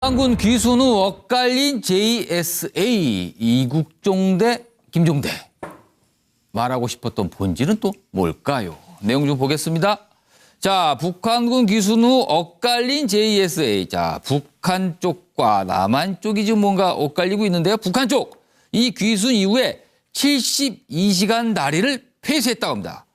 북한군 귀순 후 엇갈린 JSA 이국종 대 김종대. 말하고 싶었던 본질은 또 뭘까요? 내용 좀 보겠습니다. 자, 북한군 귀순 후 엇갈린 JSA. 자, 북한 쪽과 남한 쪽이 지금 뭔가 엇갈리고 있는데요. 북한 쪽, 이 귀순 이후에 72시간 다리를 폐쇄했다고 합니다.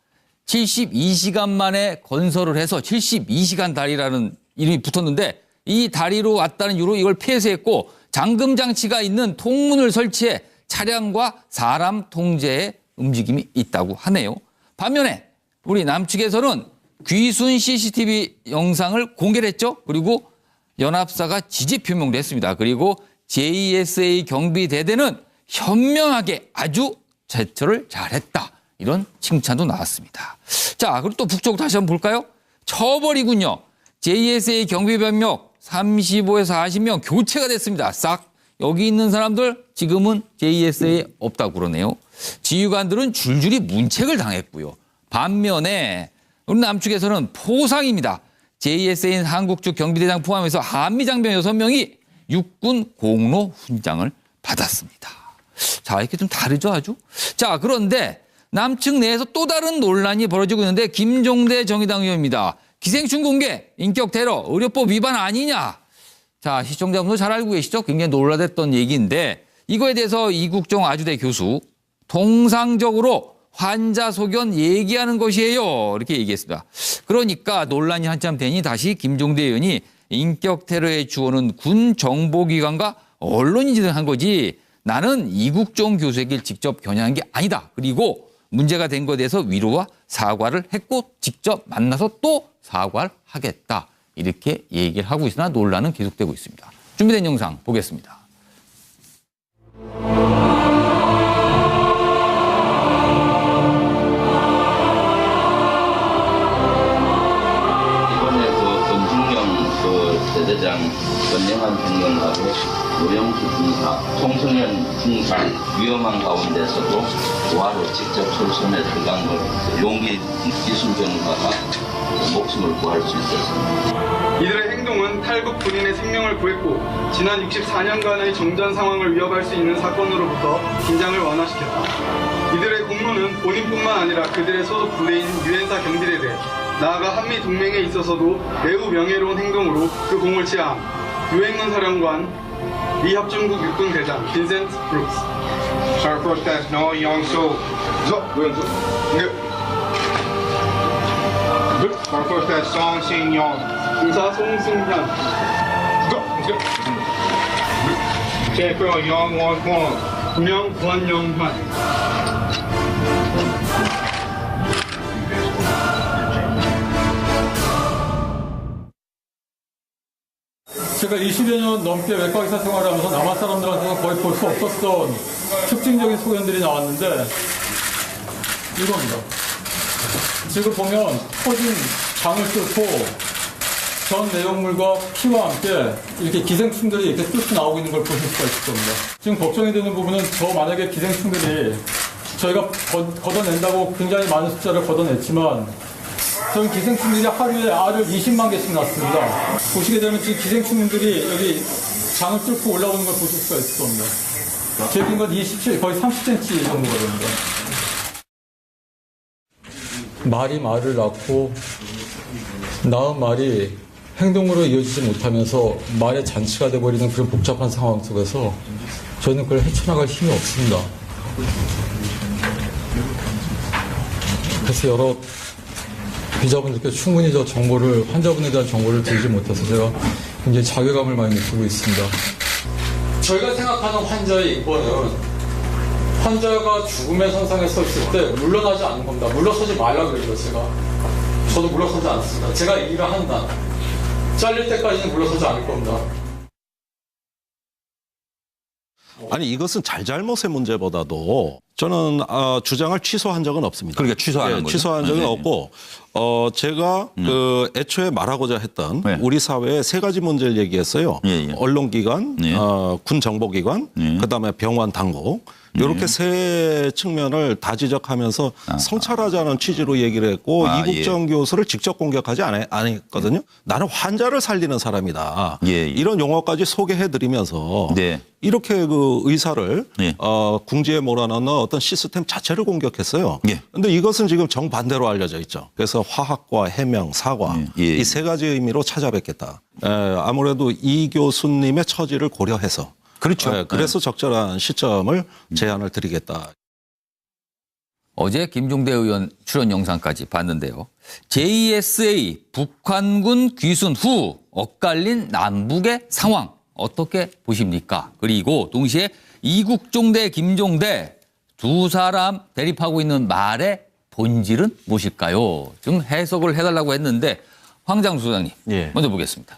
72시간 만에 건설을 해서 72시간 다리라는 이름이 붙었는데 이 다리로 왔다는 이유로 이걸 폐쇄했고 잠금 장치가 있는 통문을 설치해 차량과 사람 통제에 움직임이 있다고 하네요. 반면에 우리 남측에서는 귀순 CCTV 영상을 공개를 했죠. 그리고 연합사가 지지 표명도 했습니다. 그리고 JSA 경비대대는 현명하게 아주 제처를 잘했다. 이런 칭찬도 나왔습니다. 자, 그리고 또 북쪽 다시 한번 볼까요? 처벌이군요. JSA 경비병력 35에서 40명 교체가 됐습니다. 싹 여기 있는 사람들 지금은 JSA에 없다고 그러네요. 지휘관들은 줄줄이 문책을 당했고요. 반면에 우리 남측에서는 포상입니다. JSA인 한국 측 경비대장 포함해서 한미장병 6명이 육군 공로 훈장을 받았습니다. 자, 이렇게 좀 다르죠, 아주? 자, 그런데 남측 내에서 또 다른 논란이 벌어지고 있는데 김종대 정의당 의원입니다. 기생충 공개, 인격 테러, 의료법 위반 아니냐? 자, 시청자분도 잘 알고 계시죠? 굉장히 논란됐던 얘기인데 이거에 대해서 이국종 아주대 교수 통상적으로 환자 소견 얘기하는 것이에요. 이렇게 얘기했습니다. 그러니까 논란이 한참 되니 다시 김종대 의원이 인격 테러의 주어는 군 정보기관과 언론인지 한 거지 나는 이국종 교수에게 직접 겨냥한 게 아니다. 그리고 문제가 된 것에 대해서 위로와 사과를 했고 직접 만나서 또 사과를 하겠다. 이렇게 얘기를 하고 있으나 논란은 계속되고 있습니다. 준비된 영상 보겠습니다. 이번에 권중령 대대장 권영한 병령하고 노영수 중사, 청소년 중살 위험한 가운데서도 부하로 직접 철선에 들어간 걸 용기 기순병사가 목숨을 구할 수 있었습니다. 이들의 행동은 탈북 군인의 생명을 구했고 지난 64년간의 정전 상황을 위협할 수 있는 사건으로부터 긴장을 완화시켰다. 이들의 공로는 본인뿐만 아니라 그들의 소속 부대인 유엔사 경비대대, 나아가 한미 동맹에 있어서도 매우 명예로운 행동으로 그 공을 치하함. 유행군 사령관 미합중국 육군 대장 빈센트 브룩스. Sir, first that's no young soul. Sir, first that's Song Sing Yong. 중사 송승현. Check Young Won Kwon. 구명 권영환. 제가 20여 년 넘게 외과 의사 생활을 하면서 남한 사람들한테는 거의 볼 수 없었던 특징적인 소견들이 나왔는데 이겁니다. 지금 보면 터진 장을 뚫고 전 내용물과 피와 함께 이렇게 기생충들이 이렇게 뚫고 나오고 있는 걸 보실 수가 있을 겁니다. 지금 걱정이 되는 부분은 저 만약에 기생충들이 저희가 걷어낸다고 굉장히 많은 숫자를 걷어냈지만 저희 기생충들이 하루에 알을 20만 개씩 낳습니다. 보시게 되면 지금 기생충들이 여기 장을 뚫고 올라오는 걸 보실 수가 있을 겁니다. 제일 긴 건 27, 거의 30cm 정도가 됩니다. 말이 말을 낳고 낳은 말이 행동으로 이어지지 못하면서 말의 잔치가 돼버리는 그런 복잡한 상황 속에서 저는 그걸 헤쳐나갈 힘이 없습니다. 그래서 여러 기자분들께 충분히 저 정보를, 환자분에 대한 정보를 드리지 못해서 제가 굉장히 자괴감을 많이 느끼고 있습니다. 저희가 생각하는 환자의 인권은 환자가 죽음의 선상에 서 있을 때 물러나지 않는 겁니다. 물러서지 말라고 그러죠, 제가. 저도 물러서지 않습니다. 제가 일을 한다. 잘릴 때까지는 물러서지 않을 겁니다. 아니 이것은 잘잘못의 문제보다도 저는 주장을 취소한 적은 없습니다. 그러니까 취소하는 거죠. 취소한 적은 네. 없고 제가 그 애초에 말하고자 했던 네. 우리 사회에 세 가지 문제를 얘기했어요. 예, 예. 언론기관, 예. 군 정보기관, 그다음에 병원 당국. 이렇게 세 측면을 다 지적하면서 성찰하자는 취지로 얘기를 했고 이국정 교수를 직접 공격하지 않았거든요. 나는 환자를 살리는 사람이다. 예, 예. 이런 용어까지 소개해드리면서 네. 이렇게 그 의사를 예. 궁지에 몰아넣는 어떤 시스템 자체를 공격했어요. 예. 그런데 이것은 지금 정반대로 알려져 있죠. 그래서 화학과 해명, 사과 예, 예. 이 세 가지 의미로 찾아뵙겠다. 아무래도 이 교수님의 처지를 고려해서 그렇죠. 그래서 적절한 시점을 제안을 드리겠다. 어제 김종대 의원 출연 영상까지 봤는데요. JSA 북한군 귀순 후 엇갈린 남북의 상황 어떻게 보십니까? 그리고 동시에 이국종 대 김종대 두 사람 대립하고 있는 말의 본질은 무엇일까요? 지금 해석을 해달라고 했는데 황장수 소장님 예. 먼저 보겠습니다.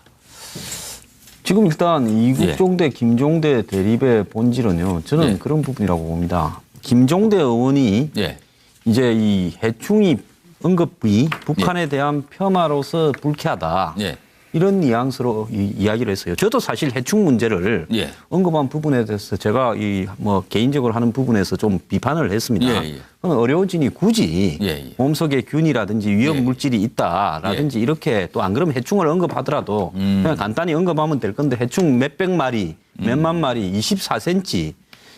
지금 일단 이국종 대 김종대 대립의 본질은요. 저는 예. 그런 부분이라고 봅니다. 김종대 의원이 예. 이제 이 해충이 언급이 북한에 대한 폄하로서 불쾌하다. 예. 이런 뉘앙스로 이야기를 했어요. 저도 사실 해충 문제를 예. 언급한 부분에 대해서 제가 이 뭐 개인적으로 하는 부분에서 좀 비판을 했습니다. 예, 예. 그건 어려워지니 굳이 예, 예. 몸속에 균이라든지 위험 예, 예. 물질이 있다라든지 이렇게 또 안 그러면 해충을 언급하더라도 그냥 간단히 언급하면 될 건데 해충 몇백 마리, 몇만 마리, 24cm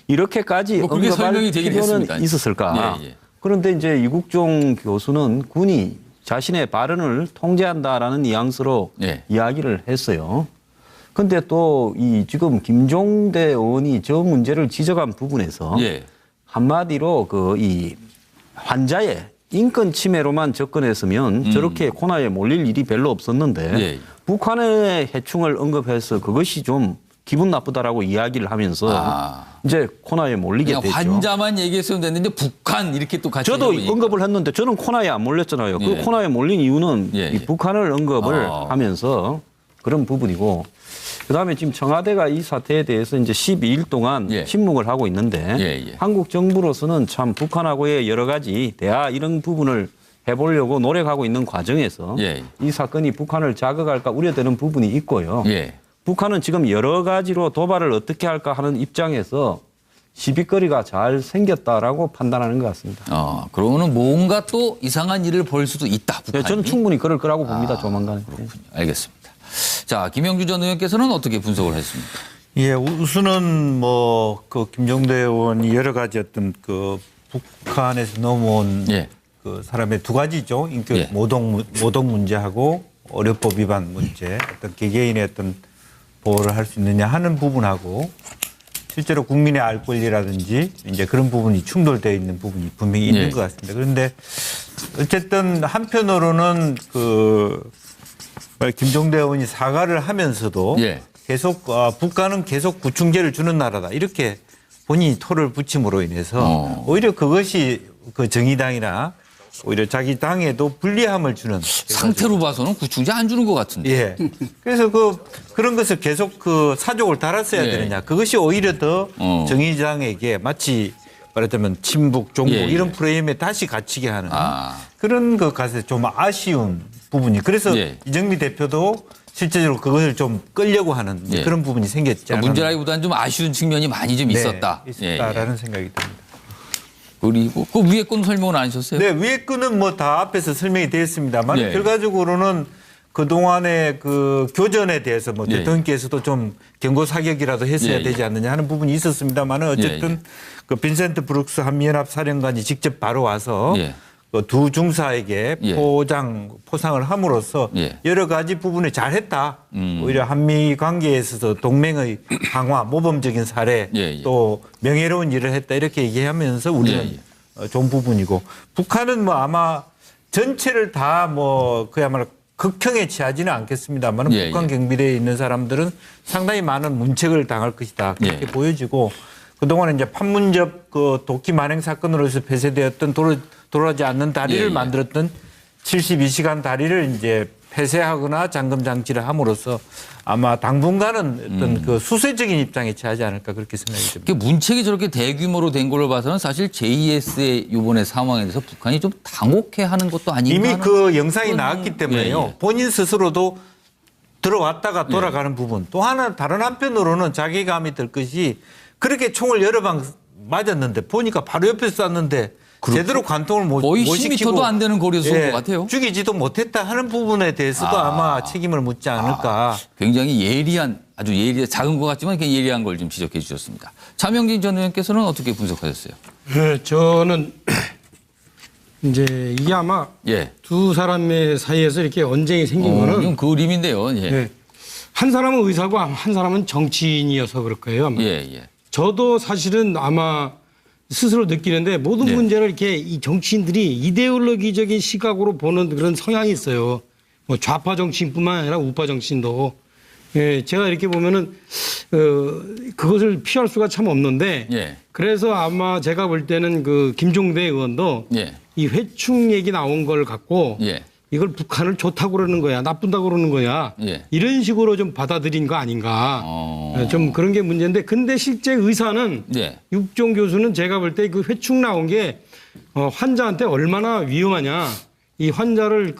이렇게까지 뭐 그게 언급할 설명이 되긴 필요는 했습니다. 있었을까? 예, 예. 그런데 이제 이국종 교수는 군이 자신의 발언을 통제한다라는 뉘앙스로 예. 이야기를 했어요. 근데 또 이 지금 김종대 의원이 저 문제를 지적한 부분에서 예. 한마디로 그 이 환자의 인권 침해로만 접근했으면 저렇게 코너에 몰릴 일이 별로 없었는데 예. 북한의 해충을 언급해서 그것이 좀 기분 나쁘다라고 이야기를 하면서 이제 코너에 몰리게 그냥 됐죠. 환자만 얘기했으면 됐는데 북한 이렇게 또 같이 저도 해보니까. 언급을 했는데 저는 코너에 안 몰렸잖아요. 예. 그 코너에 몰린 이유는 예, 이 예. 북한을 언급을 하면서 그런 부분이고 그다음에 지금 청와대가 이 사태에 대해서 이제 12일 동안 예. 침묵을 하고 있는데 예, 예. 한국 정부로서는 참 북한하고의 여러 가지 대화 이런 부분을 해보려고 노력하고 있는 과정에서 예. 이 사건이 북한을 자극할까 우려되는 부분이 있고요. 예. 북한은 지금 여러 가지로 도발을 어떻게 할까 하는 입장에서 시비거리가 잘 생겼다라고 판단하는 것 같습니다. 그러면은 뭔가 또 이상한 일을 벌 수도 있다. 네, 북한이. 저는 충분히 그럴 거라고 봅니다. 조만간에. 알겠습니다. 자, 김영주 전 의원께서는 어떻게 분석을 했습니까? 예, 우선은 뭐 그 김종대 의원이 여러 가지 어떤 그 북한에서 넘어온 예. 그 사람의 두 가지죠. 인격 예. 모독 문제하고 의료법 위반 문제, 어떤 개개인의 어떤 보호를 할 수 있느냐 하는 부분하고 실제로 국민의 알 권리라든지 이제 그런 부분이 충돌되어 있는 부분이 분명히 있는 예. 것 같습니다. 그런데 어쨌든 한편으로는 그 김종대 의원이 사과를 하면서도 예. 계속 북한은 계속 구충제를 주는 나라다 이렇게 본인이 토를 붙임으로 인해서 오히려 그것이 그 정의당이나 오히려 자기 당에도 불리함을 주는 상태로 봐서는 구충제 안 주는 것 같은데. 예. 그래서 그런 것을 계속 그 사족을 달았어야 예. 되느냐. 그것이 오히려 더 정의당에게 마치 말하자면 친북, 종북 예, 예. 이런 프레임에 다시 갇히게 하는 아. 그런 것 같아서 좀 아쉬운 부분이. 그래서 예. 이정미 대표도 실제적으로 그것을 좀 끌려고 하는 예. 그런 부분이 생겼지 않았나. 문제라기보다는 좀 아쉬운 측면이 많이 좀 있었다. 예, 있었다라는 예. 생각이 듭니다. 그리고 그 위에 건 설명은 안 하셨어요? 네, 위에 거는 뭐 다 앞에서 설명이 되었습니다만 예. 결과적으로는 그동안의 그 교전에 대해서 뭐 예. 대통령께서도 좀 경고 사격이라도 했어야 예. 되지 않느냐 하는 부분이 있었습니다만 어쨌든 예. 그 빈센트 브룩스 한미연합 사령관이 직접 바로 와서 예. 그 두 중사에게 예. 포상을 함으로써 예. 여러 가지 부분을 잘했다. 오히려 한미 관계에 있어서 동맹의 강화, 모범적인 사례 예, 예. 또 명예로운 일을 했다 이렇게 얘기하면서 우리는 예, 좋은 부분이고 북한은 뭐 아마 전체를 다 뭐 그야말로 극형에 취하지는 않겠습니다만 예, 북한 예. 경비대에 있는 사람들은 상당히 많은 문책을 당할 것이다 그렇게 예. 보여지고 그동안 이제 판문점 그 도끼 만행 사건으로서 폐쇄되었던 돌아지 않는 다리를 예, 예. 만들었던 72시간 다리를 이제 폐쇄하거나 잠금 장치를 함으로써 아마 당분간은 어떤 그 수세적인 입장에 처하지 않을까 그렇게 생각이 듭니다. 문책이 저렇게 대규모로 된 걸로 봐서는 사실 JS의 이번의 상황에 대해서 북한이 좀 당혹해하는 것도 아닌가. 이미 하는 그 영상이 그런- 나왔기 때문에요. 예, 예. 본인 스스로도 들어왔다가 돌아가는 부분. 또 하나 다른 한편으로는 자괴감이 들 것이 그렇게 총을 여러 방 맞았는데 보니까 바로 옆에서 쐈는데 제대로 관통을 못 거의 시키고 10m도 안 되는 거리에서 쏜 것 같아요. 죽이지도 못했다 하는 부분에 대해서도 아마 책임을 묻지 않을까. 굉장히 예리한 아주 작은 것 같지만 굉장히 예리한 걸 좀 지적해 주셨습니다. 차명진 전 의원께서는 어떻게 분석하셨어요? 네, 저는 이제 이게 아마 예. 두 사람의 사이에서 이렇게 언쟁이 생긴 거는 이건 그림인데요. 예. 네, 한 사람은 의사고 한 사람은 정치인이어서 그럴 거예요. 아마. 예. 저도 사실은 아마 스스로 느끼는데 모든 네. 문제를 이렇게 이 정치인들이 이데올로기적인 시각으로 보는 그런 성향이 있어요. 뭐 좌파 정치인뿐만 아니라 우파 정치인도. 예, 제가 이렇게 보면은 그것을 피할 수가 참 없는데. 예. 그래서 아마 제가 볼 때는 그 김종대 의원도 예. 이 회충 얘기 나온 걸 갖고 예. 이걸 북한을 좋다고 그러는 거야, 나쁜다고 그러는 거야. 예. 이런 식으로 좀 받아들인 거 아닌가. 좀 그런 게 문제인데, 근데 실제 의사는 예. 육종 교수는 제가 볼 때 그 회충 나온 게 환자한테 얼마나 위험하냐, 이 환자를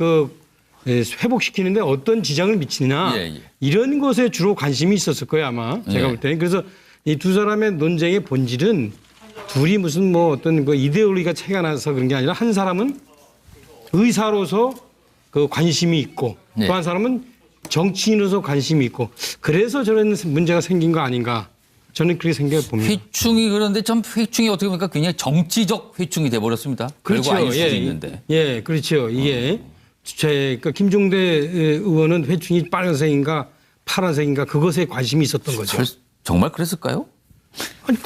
회복시키는데 어떤 지장을 미치느냐, 예. 이런 것에 주로 관심이 있었을 거예요, 아마 제가 예. 볼 때는. 그래서 이 두 사람의 논쟁의 본질은 둘이 무슨 뭐 어떤 그 이데올로기가 차이가 나서 그런 게 아니라, 한 사람은 의사로서 그 관심이 있고 네. 또 한 사람은 정치인으로서 관심이 있고, 그래서 저런 문제가 생긴 거 아닌가, 저는 그렇게 생각해 봅니다. 회충이 그런데 참 회충이 어떻게 보니까 굉장히 정치적 회충이 돼버렸습니다. 그렇죠. 별거 아닐 수도 예, 있는데. 예, 그렇죠. 이게 그러니까 김종대 의원은 회충이 빨간색인가 파란색인가 그것에 관심이 있었던 거죠. 정말 그랬을까요?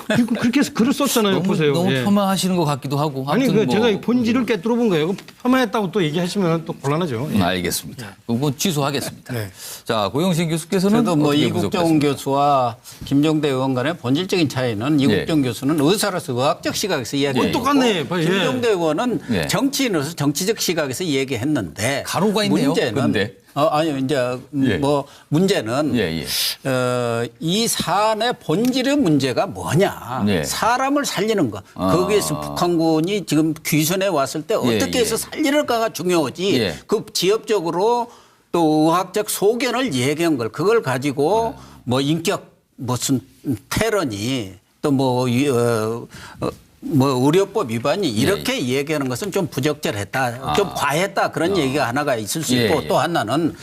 아니, 그렇게 해서 글을 썼잖아요. 보세요. 너무 예. 폄하하시는 것 같기도 하고. 아니, 아무튼 그 제가 본질을 꿰뚫어 본 거예요. 폄하했다고 또 얘기하시면 또 곤란하죠. 예. 알겠습니다. 그건 취소하겠습니다. 네. 자, 고영신 교수께서는 저도 뭐 어떻게 이국종 분석하십니까? 교수와 김종대 의원 간의 본질적인 차이는 이국종 예. 교수는 의사로서 의학적 시각에서 이야기했고, 똑같네. 예. 김종대 의원은 예. 정치인으로서 정치적 시각에서 얘기했는데, 가로가 있네요, 문제는 그런데. 아니요, 이제 예. 뭐 문제는 예. 이 사안의 본질의 문제가 뭐냐, 예. 사람을 살리는 것. 거기에서 북한군이 지금 귀선에 왔을 때 어떻게 해서 살리는가가 중요하지. 예. 그 지역적으로 또 의학적 소견을 얘기한 걸, 그걸 가지고 뭐 인격 무슨 테러니 또 뭐 의료법 위반이 이렇게 얘기하는 것은 좀 부적절했다, 좀 과했다, 그런 얘기가 하나가 있을 수 있고, 예. 또 하나는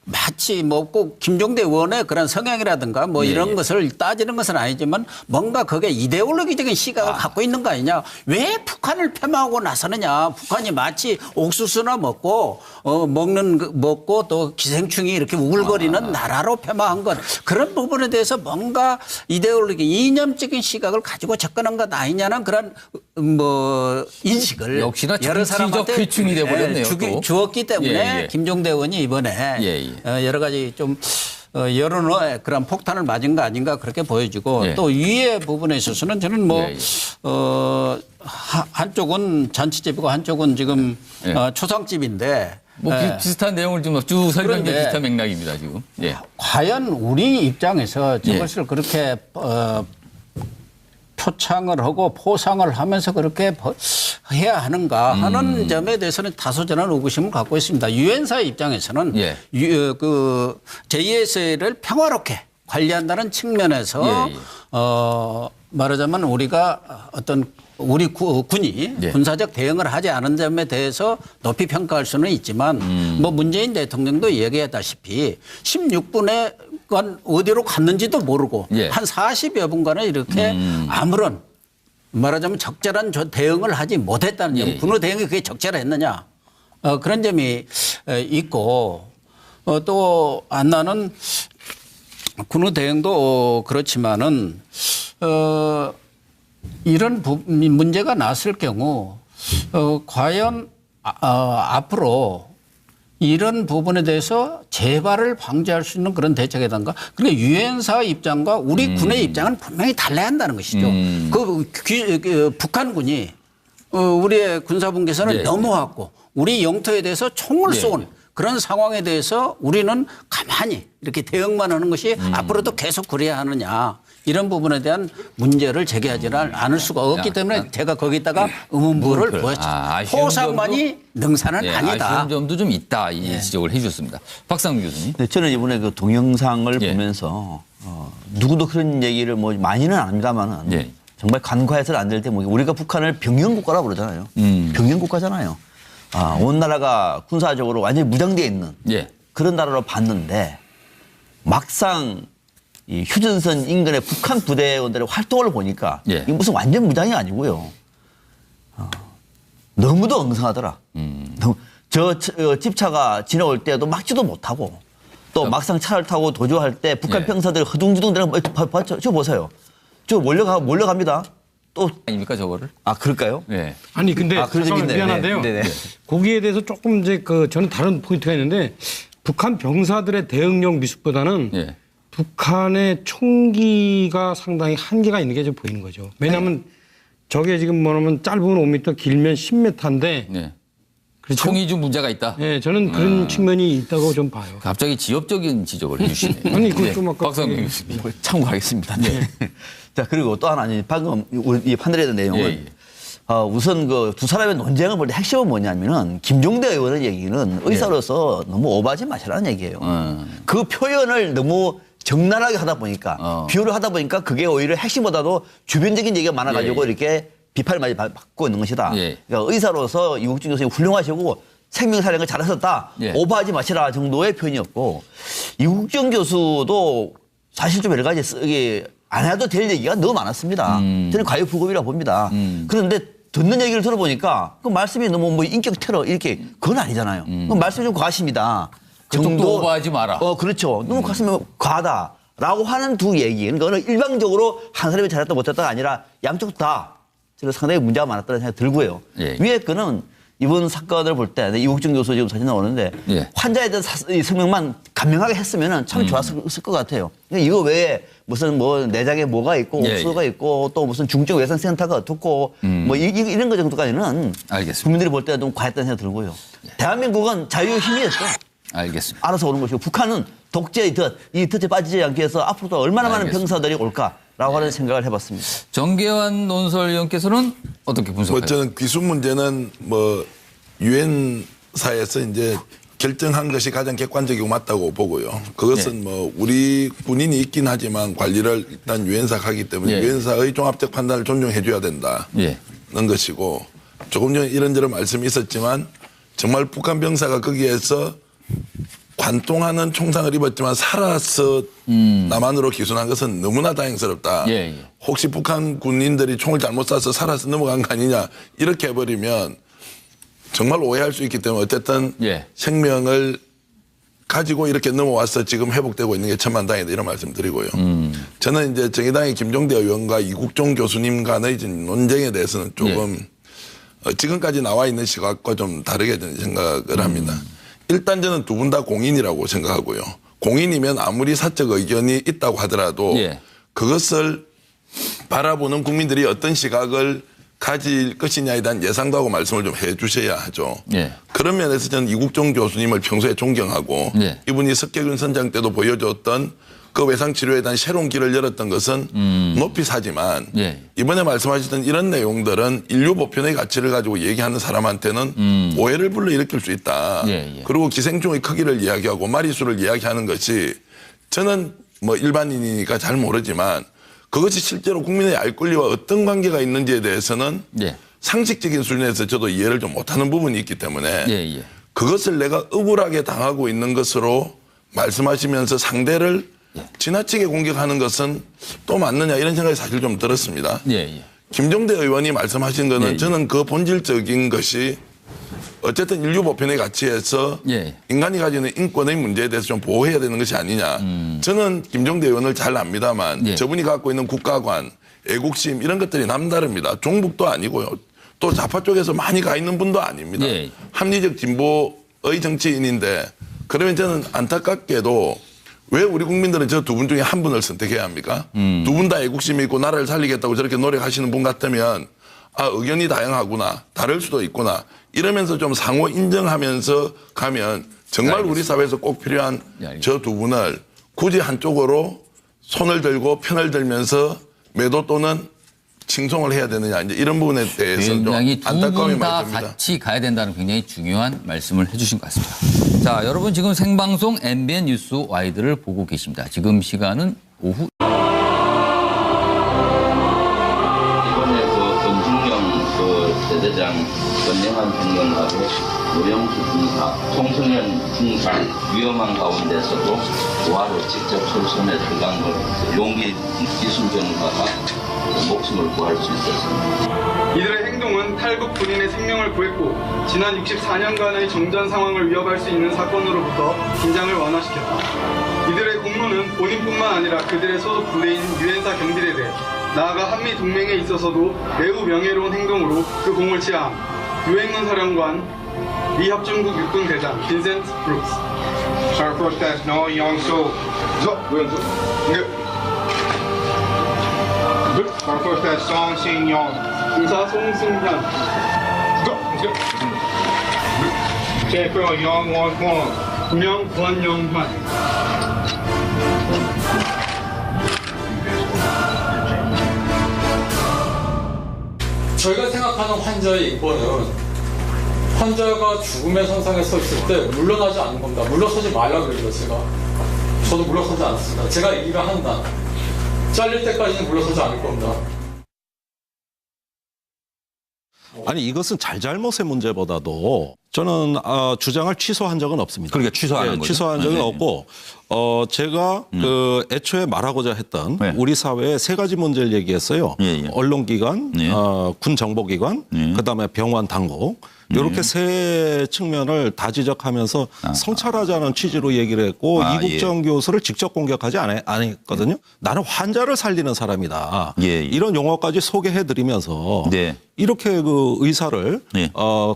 마치 뭐 꼭 김종대 의원의 그런 성향이라든가 뭐 이런 것을 따지는 것은 아니지만, 뭔가 그게 이데올로기적인 시각을 갖고 있는 거 아니냐. 왜 북한을 폄하하고 나서느냐. 북한이 마치 옥수수나 먹고 먹고 또 기생충이 이렇게 우글거리는 나라로 폄하한 것, 그런 부분에 대해서 뭔가 이데올로기, 이념적인 시각을 가지고 접근한 것 아니냐는 그런 뭐 인식을 역시나 여러 정치적 사람한테 회충이 돼버렸네요, 또. 주었기 때문에 예. 김종대 의원이 이번에 예. 여러 가지 좀 여론의 그런 폭탄을 맞은 거 아닌가, 그렇게 보여지고, 예. 또 위의 부분에 있어서는 저는 뭐 예. 한쪽은 잔치집이고 한쪽은 지금 초상집인데, 뭐 비슷한 내용을 좀 쭉 설명해 그런데 비슷한 맥락입니다, 지금. 예. 과연 우리 입장에서 저것을 그렇게 표창을 하고 포상을 하면서 그렇게 해야 하는가 하는 점에 대해서는 다소 저는 의구심을 갖고 있습니다. 유엔사 입장에서는 예. 그 JSA를 평화롭게 관리한다는 측면에서 예. 말하자면 우리가 어떤 우리 군이 예. 군사적 대응을 하지 않은 점에 대해서 높이 평가할 수는 있지만, 뭐 문재인 대통령도 얘기했다시피 16분에 어디로 갔는지도 모르고 예. 한 40여 분간은 이렇게 아무런 말하자면 적절한 대응을 하지 못했다는 점, 예. 군의 대응이 그게 적절했느냐, 그런 점이 있고, 또 하나는 군의 대응도 그렇지만은 이런 문제가 났을 경우 과연 앞으로 이런 부분에 대해서 재발을 방지할 수 있는 그런 대책이던가. 그러니까 유엔사 입장과 우리 군의 입장은 분명히 달라야 한다는 것이죠. 북한군이 우리의 군사분계선을 예. 넘어왔고 우리 영토에 대해서 총을 예. 쏜 그런 상황에 대해서 우리는 가만히 이렇게 대응만 하는 것이 앞으로도 계속 그래야 하느냐. 이런 부분에 대한 문제를 제기하지는 않을 수가 없기 때문에 제가 거기다가 의문부를 보였죠. 포상만이 능사는 아니다. 아쉬운 점도 좀 있다. 이 지적을 해 주셨습니다. 박상민 교수님. 네, 저는 이번에 그 동영상을 보면서 누구도 그런 얘기를 뭐 많이는 안 합니다만은 정말 간과해서는 안 될 때 뭐 우리가 북한을 병영국가라고 그러잖아요. 병영국가잖아요. 온 나라가 군사적으로 완전히 무장되어 있는 그런 나라로 봤는데 막상 이 휴전선 인근의 북한 부대원들의 활동을 보니까 이게 무슨 완전 무장이 아니고요. 너무도 엉성하더라. 저 집차가 지나올 때도 막지도 못하고 또 막상 차를 타고 도주할 때 북한 병사들 허둥지둥 내려 저 보세요. 저 몰려갑니다. 또 아닙니까 저거를? 아 그럴까요? 네. 아니 근데 잠깐만 미안한데요. 거기에 대해서 조금 이제 저는 다른 포인트가 있는데 북한 병사들의 대응력 미숙보다는 북한의 총기가 상당히 한계가 있는 게 좀 보이는 거죠. 왜냐하면 저게 지금 뭐냐면 짧은 5m, 길면 10m인데 그렇죠? 총이 좀 문제가 있다. 네, 저는 그런 측면이 있다고 좀 봐요. 갑자기 지엽적인 지적을 해주시네요. 아니 그거 좀 아까 박상민 교수님. 참고하겠습니다. 자 그리고 또 하나 방금 이 판단했던 내용은 우선 그 두 사람의 논쟁을 볼 때 핵심은 뭐냐면은 김종대 의원의 얘기는 의사로서 너무 오버하지 마시라는 얘기예요. 그 표현을 너무 적나라하게 하다 보니까 비유를 하다 보니까 그게 오히려 핵심보다도 주변적인 얘기가 많아가지고 이렇게 비판을 많이 받고 있는 것이다. 그러니까 의사로서 이국진 교수님 훌륭하시고 생명사령을 걸 잘하셨다. 오버하지 마시라 정도의 표현이었고 이국진 교수도 사실 좀 여러 가지 안 해도 될 얘기가 너무 많았습니다. 저는 과유불급이라고 봅니다. 그런데 듣는 얘기를 들어보니까 그 말씀이 너무 뭐 인격 테러 이렇게 그건 아니잖아요. 그 말씀이 좀 과하십니다. 정도 오버하지 마라. 그렇죠. 너무 가슴이 과하다라고 하는 두 얘기. 그러니까 일방적으로 한 사람이 잘했다 못했다가 아니라 양쪽 다 저는 상당히 문제가 많았다는 생각이 들고요. 위에 거는 이번 사건을 볼 때 이국정 교수 지금 사진 나오는데 환자에 대한 성명만 간명하게 했으면 참 좋았을 것 같아요. 이거 외에 무슨 뭐 내장에 뭐가 있고 옥수수가 있고 또 무슨 중증 외상센터가 어떻고 뭐 이런 거 정도까지는 알겠습니다. 국민들이 볼 때 좀 과했다는 생각이 들고요. 대한민국은 자유의 힘이었어. 알겠습니다. 알아서 오는 것이고 북한은 독재의 이 덫에 빠지지 않기 위해서 앞으로도 얼마나 많은 병사들이 올까라고 하는 생각을 해봤습니다. 정계환 논설위원께서는 어떻게 분석해요? 저는 귀순 문제는 뭐 유엔사에서 이제 결정한 것이 가장 객관적이고 맞다고 보고요. 그것은 뭐 우리 군인이 있긴 하지만 관리를 일단 유엔사가 하기 때문에 유엔사의 종합적 판단을 존중해줘야 된다는 것이고 조금 전에 이런저런 말씀이 있었지만 정말 북한 병사가 거기에서 관통하는 총상을 입었지만 살아서 남한으로 기순한 것은 너무나 다행스럽다. 혹시 북한 군인들이 총을 잘못 쏴서 살아서 넘어간 거 아니냐 이렇게 해버리면 정말 오해할 수 있기 때문에 어쨌든 생명을 가지고 이렇게 넘어와서 지금 회복되고 있는 게 천만다행이다 이런 말씀 드리고요. 저는 이제 정의당의 김종대 의원과 이국종 교수님 간의 논쟁에 대해서는 조금 지금까지 나와 있는 시각과 좀 다르게 저는 생각을 합니다. 일단 저는 두 분 다 공인이라고 생각하고요. 공인이면 아무리 사적 의견이 있다고 하더라도 그것을 바라보는 국민들이 어떤 시각을 가질 것이냐에 대한 예상도 하고 말씀을 좀 해 주셔야 하죠. 그런 면에서 저는 이국종 교수님을 평소에 존경하고 이분이 석계균 선장 때도 보여줬던 그 외상치료에 대한 새로운 길을 열었던 것은 높이 사지만 이번에 말씀하셨던 이런 내용들은 인류 보편의 가치를 가지고 얘기하는 사람한테는 오해를 불러일으킬 수 있다. 그리고 기생충의 크기를 이야기하고 마리수를 이야기하는 것이 저는 뭐 일반인이니까 잘 모르지만 그것이 실제로 국민의 알 권리와 어떤 관계가 있는지에 대해서는 상식적인 수준에서 저도 이해를 좀 못하는 부분이 있기 때문에 그것을 내가 억울하게 당하고 있는 것으로 말씀하시면서 상대를 지나치게 공격하는 것은 또 맞느냐 이런 생각이 사실 좀 들었습니다. 김종대 의원이 말씀하신 거는 저는 그 본질적인 것이 어쨌든 인류 보편의 가치에서 인간이 가지는 인권의 문제에 대해서 좀 보호해야 되는 것이 아니냐. 저는 김종대 의원을 잘 압니다만 저분이 갖고 있는 국가관, 애국심 이런 것들이 남다릅니다. 종북도 아니고요. 또 좌파 쪽에서 많이 가 있는 분도 아닙니다. 합리적 진보의 정치인인데 그러면 저는 안타깝게도 왜 우리 국민들은 저 두 분 중에 한 분을 선택해야 합니까? 두 분 다 애국심이 있고 나라를 살리겠다고 저렇게 노력하시는 분 같으면 의견이 다양하구나. 다를 수도 있구나. 이러면서 좀 상호 인정하면서 가면 정말 우리 사회에서 꼭 필요한 저 두 분을 굳이 한쪽으로 손을 들고 편을 들면서 매도 또는 칭송을 해야 되느냐 이제 이런 부분에 대해서 좀 굉장히 두 안타까움이 분 다 많이 듭니다. 같이 가야 된다는 굉장히 중요한 말씀을 해주신 것 같습니다. 자, 여러분 지금 생방송 MBN 뉴스 와이드를 보고 계십니다. 지금 시간은 오후. 이번에 권준경 대대장 권영한 변경하고 노영수 중사, 청소년 중살 위험한 가운데서도 부하로 직접 철선에 들어간 걸 용기 기순 전문가가 목숨을 구할 수 있었습니다. 이들의 행동은 탈북 군인의 생명을 구했고 지난 64년간의 정전 상황을 위협할 수 있는 사건으로부터 긴장을 완화시켰다. 이들의 공로는 본인뿐만 아니라 그들의 소속 부대인 유엔사 경비대대, 나아가 한미 동맹에 있어서도 매우 명예로운 행동으로 그 공을 치하함. 유엔군 사령관 미합중국 육군 대장 빈센트 브룩스. Sir, first that's No Young-soo. Sir, first that's Song Sing-yong. 중사 송승현. Jae-pyo Young-won-kwon. 구명 권영환. 저희가 생각하는 환자의 인권은 환자가 죽음의 선상에 서 있을 때 물러나지 않는 겁니다. 물러서지 말라고 그래요, 제가. 저도 물러서지 않습니다. 제가 일을 한다. 잘릴 때까지는 물러서지 않을 겁니다. 아니 이것은 잘잘못의 문제보다도 저는 주장을 취소한 적은 없습니다. 그러니까 취소하는 거죠. 취소한 적은 없고 제가 그 애초에 말하고자 했던 우리 사회의 세 가지 문제를 얘기했어요. 언론기관, 군 정보기관, 그다음에 병원 당국. 이렇게 세 측면을 다 지적하면서 성찰하자는 취지로 얘기를 했고 이국정 교수를 직접 공격하지 않았거든요. 나는 환자를 살리는 사람이다. 이런 용어까지 소개해드리면서 이렇게 그 의사를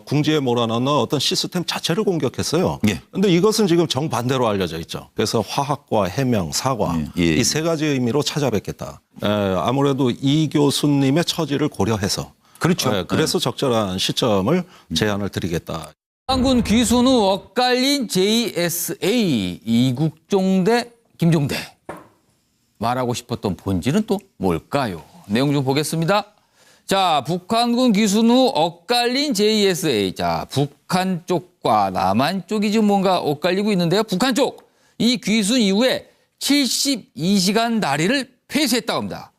궁지에 몰아넣는 어떤 시스템 자체를 공격했어요. 그런데 이것은 지금 정반대로 알려져 있죠. 그래서 화학과 해명, 사과 이 세 가지 의미로 찾아뵙겠다. 아무래도 이 교수님의 처지를 고려해서 그렇죠. 그래서 적절한 시점을 제안을 드리겠다. 한군 귀순 후 엇갈린 JSA 이국종대 김종대 말하고 싶었던 본질은 또 뭘까요? 내용 좀 보겠습니다. 자, 북한군 귀순 후 엇갈린 JSA. 자, 북한 쪽과 남한 쪽이 지금 뭔가 엇갈리고 있는데요. 북한 쪽 이 귀순 이후에 72시간 다리를 폐쇄했다고 합니다.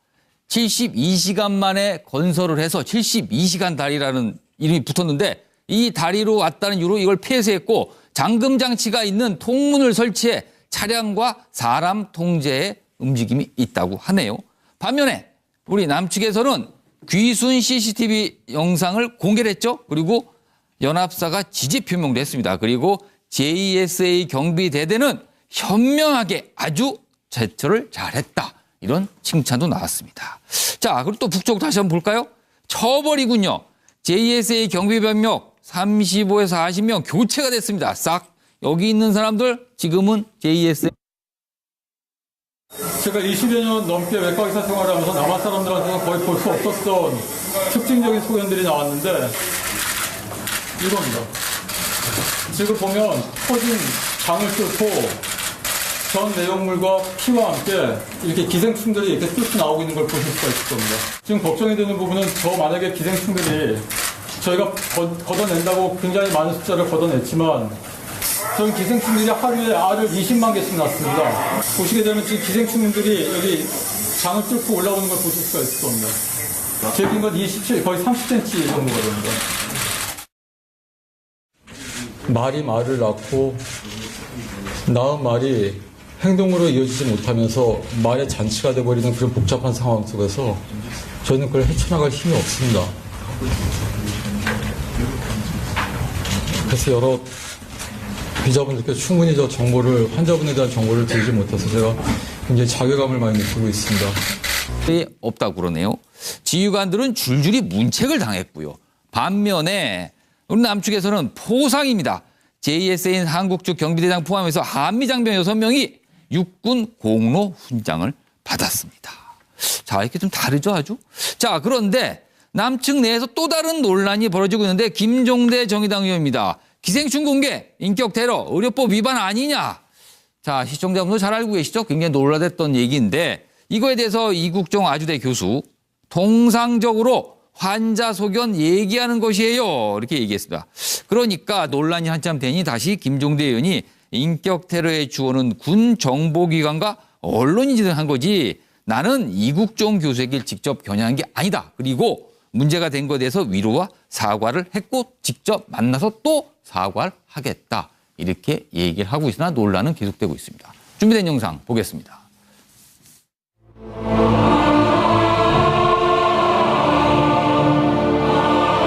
72시간 만에 건설을 해서 72시간 다리라는 이름이 붙었는데 이 다리로 왔다는 이유로 이걸 폐쇄했고 잠금 장치가 있는 통문을 설치해 차량과 사람 통제에 움직임이 있다고 하네요. 반면에 우리 남측에서는 귀순 CCTV 영상을 공개를 했죠. 그리고 연합사가 지지 표명도 했습니다. 그리고 JSA 경비대대는 현명하게 아주 제처를 잘했다. 이런 칭찬도 나왔습니다. 자, 그리고 또 북쪽 다시 한번 볼까요? 처벌이군요. JSA 경비병력 35에서 40명 교체가 됐습니다. 싹 여기 있는 사람들 지금은 JSA. 제가 20여 년 넘게 외과의사 생활을 하면서 남한 사람들한테는 거의 볼 수 없었던 특징적인 소견들이 나왔는데 이겁니다. 지금 보면 터진 장을 뚫고 전 내용물과 피와 함께 이렇게 기생충들이 이렇게 뚫고 나오고 있는 걸 보실 수가 있을 겁니다. 지금 걱정이 되는 부분은 저 만약에 기생충들이 저희가 걷어낸다고 굉장히 많은 숫자를 걷어냈지만 저희 기생충들이 하루에 알을 20만 개씩 낳습니다. 보시게 되면 지금 기생충들이 여기 장을 뚫고 올라오는 걸 보실 수가 있을 겁니다. 제일 긴 건 27, 거의 30cm 정도가 됩니다. 말이 말을 낳고 낳은 말이 행동으로 이어지지 못하면서 말의 잔치가 돼버리는 그런 복잡한 상황 속에서 저희는 그걸 헤쳐나갈 힘이 없습니다. 그래서 여러 기자분들께 충분히 저 정보를, 환자분에 대한 정보를 드리지 못해서 제가 굉장히 자괴감을 많이 느끼고 있습니다. 없다고 그러네요. 지휘관들은 줄줄이 문책을 당했고요. 반면에 우리 남측에서는 포상입니다. JSA인 한국 측 경비대장 포함해서 한미장병 6명이 육군 공로 훈장을 받았습니다. 자, 이렇게 좀 다르죠, 아주? 자, 그런데 남측 내에서 또 다른 논란이 벌어지고 있는데 김종대 정의당 의원입니다. 기생충 공개, 인격 테러, 의료법 위반 아니냐. 자, 시청자분도 잘 알고 계시죠? 굉장히 논란됐던 얘기인데 이거에 대해서 이국종 아주대 교수 통상적으로 환자 소견 얘기하는 것이에요. 이렇게 얘기했습니다. 그러니까 논란이 한참 되니 다시 김종대 의원이 인격 테러의 주어는 군 정보기관과 언론인지 한 거지 나는 이국종 교수에게 직접 겨냥한 게 아니다. 그리고 문제가 된 것에 대해서 위로와 사과를 했고 직접 만나서 또 사과를 하겠다. 이렇게 얘기를 하고 있으나 논란은 계속되고 있습니다. 준비된 영상 보겠습니다.